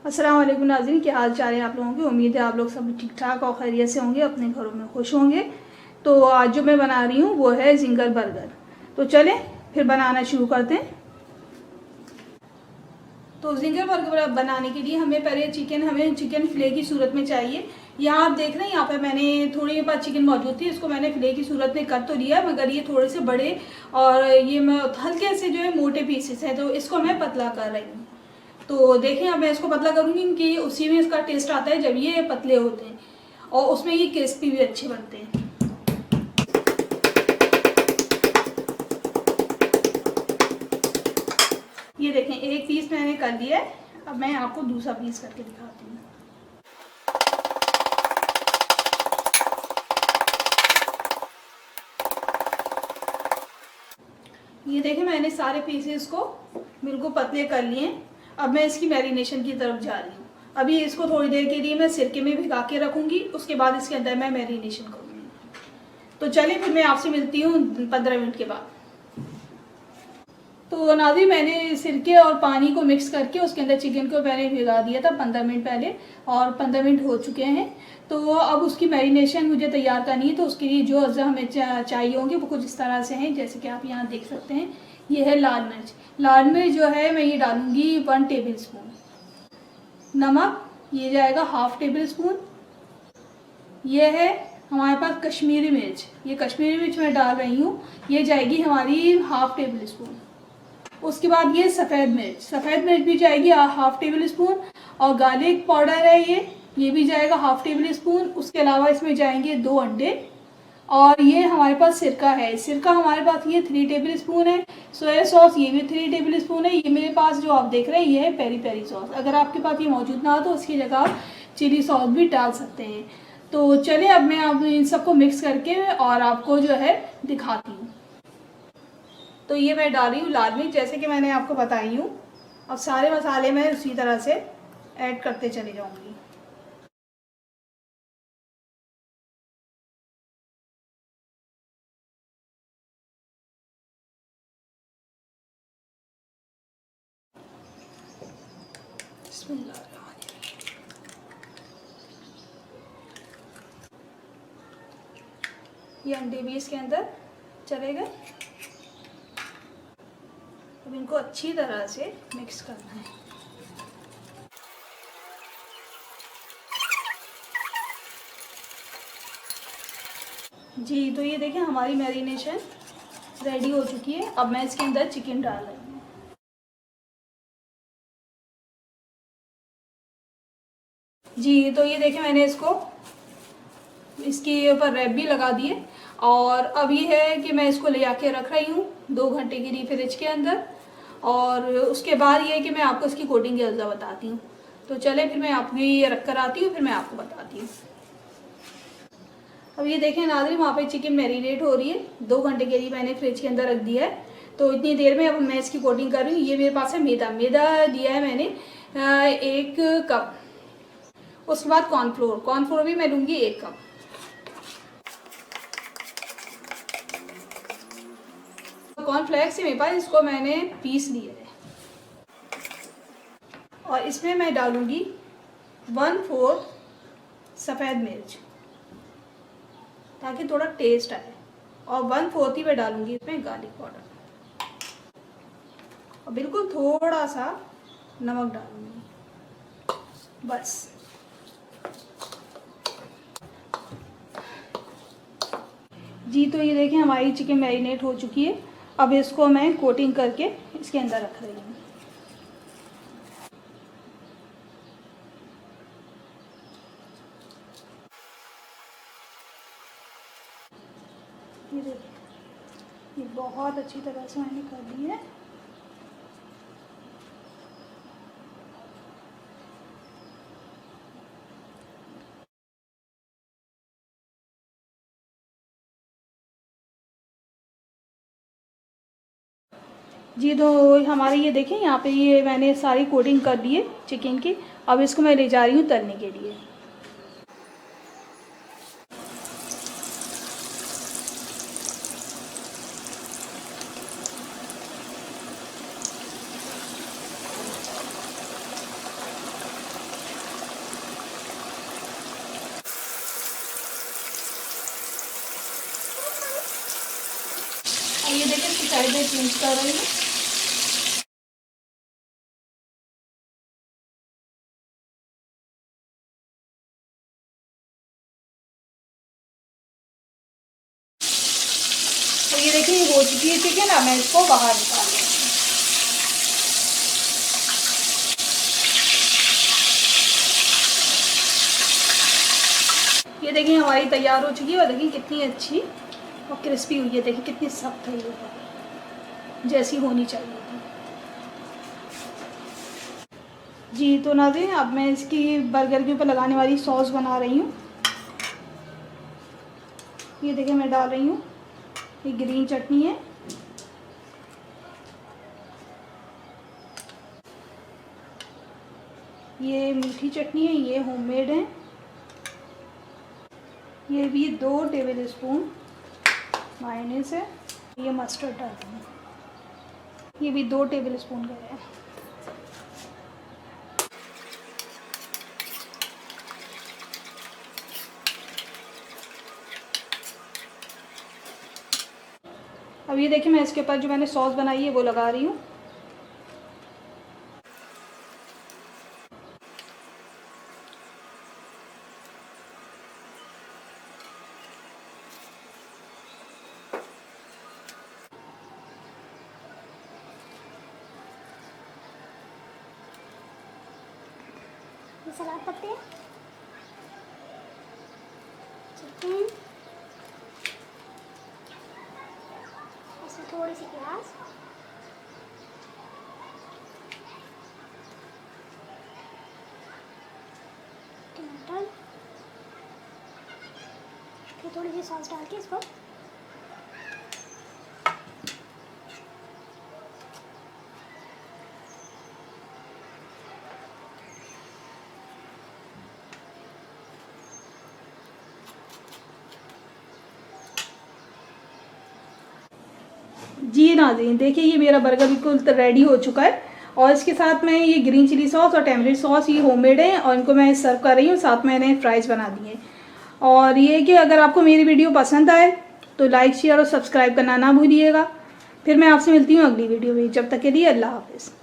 अस्सलाम वालेकुम नाज़रीन, क्या हाल चाल है आप लोगों की। उम्मीद है आप लोग सब ठीक ठाक और खैरियत से होंगे, अपने घरों में खुश होंगे। तो आज जो मैं बना रही हूँ वो है जिंगर बर्गर। तो चलें फिर बनाना शुरू करते हैं। तो जिंगर बर्गर बनाने के लिए हमें पहले हमें चिकन फिले की सूरत में चाहिए। यहाँ आप देख रहे हैं, यहाँ पे मैंने थोड़ी देर बाद चिकन मौजूद थी, इसको मैंने फिले की सूरत में कट तो लिया, मगर ये थोड़े से बड़े और ये मैं हल्के से जो है मोटे पीसेस हैं, तो इसको मैं पतला कर रही हूँ। तो देखें, अब मैं इसको पतला करूँगी क्योंकि उसी में इसका टेस्ट आता है जब ये पतले होते हैं और उसमें ये क्रिस्पी भी अच्छे बनते हैं। ये देखें, एक पीस मैंने कर लिया है। अब मैं आपको दूसरा पीस करके दिखाती हूँ। ये देखें, मैंने सारे पीसेस को बिल्कुल पतले कर लिए। अब मैं इसकी मैरिनेशन की तरफ जा रही हूँ। अभी इसको थोड़ी देर के लिए मैं सिरके में भिगा के रखूँगी, उसके बाद इसके अंदर मैं मैरिनेशन करूँगी। तो चलिए फिर मैं आपसे मिलती हूँ 15 मिनट के बाद। तो नाज़रीन, मैंने सिरके और पानी को मिक्स करके उसके अंदर चिकन को मैंने भिगा दिया था 15 मिनट पहले, और 15 मिनट हो चुके हैं। तो अब उसकी मैरिनेशन मुझे तैयार करनी है। तो उसके लिए जो अज़ा हमें चाहिए होंगे वो कुछ इस तरह से हैं, जैसे कि आप यहाँ देख सकते हैं। ये है लाल मिर्च। लाल मिर्च जो है मैं ये डालूँगी 1 टेबल स्पून। नमक ये जाएगा 1/2 टेबल स्पून। ये है हमारे पास कश्मीरी मिर्च, ये कश्मीरी मिर्च मैं डाल रही हूँ, ये जाएगी हमारी 1/2 टेबल स्पून। उसके बाद ये सफ़ेद मिर्च भी जाएगी 1/2 टेबल स्पून। और गार्लिक पाउडर है ये भी जाएगा 1/2 टेबल स्पून। उसके अलावा इसमें जाएंगे 2 अंडे। और ये हमारे पास सिरका है, सिरका हमारे पास ये 3 टेबल स्पून है। सोया सॉस ये भी 3 टेबल स्पून है। ये मेरे पास जो आप देख रहे हैं ये है पेरी पेरी सॉस। अगर आपके पास ये मौजूद ना हो तो उसकी जगह आप चिली सॉस भी डाल सकते हैं। तो चलिए अब मैं आप इन सबको मिक्स करके और आपको जो है दिखाती हूँ। तो ये मैं डाल रही हूँ लाल मिर्च, जैसे कि मैंने आपको बताई हूँ। अब सारे मसाले मैं उसी तरह से ऐड करते चली जाऊँगी। ये अंडे भी इसके अंदर चले गए। अब इनको अच्छी तरह से मिक्स करना है। जी, तो ये देखें हमारी मैरिनेशन रेडी हो चुकी है। अब मैं इसके अंदर चिकन डाल रही हूँ। जी, तो ये देखें मैंने इसके ऊपर रैप भी लगा दिए। और अब ये है कि मैं इसको ले आके रख रही हूँ 2 घंटे के लिए फ्रिज के अंदर। और उसके बाद ये है कि मैं आपको इसकी कोटिंग की अज़ा बताती हूँ। तो चले फिर मैं आपको ये रख कर आती हूँ, फिर मैं आपको बताती हूँ। अब ये देखें नाज़रीन, वहाँ पे चिकन मैरिनेट हो रही है। 2 घंटे के लिए मैंने फ्रिज के अंदर रख दिया है। तो इतनी देर में अब मैं इसकी कोटिंग कर रही हूँ। ये मेरे पास है मैदा लिया है मैंने 1 कप। उसके बाद कॉर्नफ्लोर भी मैं लूँगी 1 कप। कॉर्नफ्लेक्स से मेरे पास, इसको मैंने पीस लिया है। और इसमें मैं डालूँगी 1/4 सफ़ेद मिर्च ताकि थोड़ा टेस्ट आए। और 1/4 ही मैं डालूँगी इसमें गार्लिक पाउडर। और बिल्कुल थोड़ा सा नमक डालूँगी, बस। जी, तो ये देखें हमारी चिकन मैरिनेट हो चुकी है। अब इसको मैं कोटिंग करके इसके अंदर रख रही हूँ। ये देखिए, ये बहुत अच्छी तरह से मैंने कर दी है। जी, तो हमारे ये देखें यहाँ पे ये मैंने सारी कोटिंग कर दी है चिकन की। अब इसको मैं ले जा रही हूँ तलने के लिए। देखिए इसकी साइड में चेंज कर रही हूँ। तो ये देखिए ये हो चुकी है चिकन। अब मैं इसको बाहर निकाल लूँगी। ये देखिए हमारी तैयार हो चुकी है और देखिए कितनी अच्छी और क्रिस्पी हुई है। देखिए कितनी सख्त है ये, जैसी होनी चाहिए थी। जी तो नाज़रीन अब मैं इसकी बर्गर के ऊपर लगाने वाली सॉस बना रही हूँ। ये देखिए मैं डाल रही हूँ, ये ग्रीन चटनी है, ये मीठी चटनी है, ये होममेड है, ये भी 2 टेबल स्पून मायोनीज है, ये मस्टर्ड डालती हूँ, ये भी 2 टेबल स्पून का है। अब ये देखिए मैं इसके ऊपर जो मैंने सॉस बनाई है वो लगा रही हूँ। सलाद पत्ते, चिकन, इसमें थोड़ी सी प्याज, टमाटर, फिर थोड़ी सी सॉस डाल के इसको जी नाज़रीन देखिए ये मेरा बर्गर बिल्कुल रेडी हो चुका है और इसके साथ में ये ग्रीन चिली सॉस और टैमरिंड सॉस ये होममेड है और इनको मैं सर्व कर रही हूँ। साथ में मैंने फ्राइज़ बना दिए। और ये कि अगर आपको मेरी वीडियो पसंद आए तो लाइक शेयर और सब्सक्राइब करना ना भूलिएगा। फिर मैं आपसे मिलती हूँ अगली वीडियो में। जब तक के लिए अल्लाह हाफ़िज़।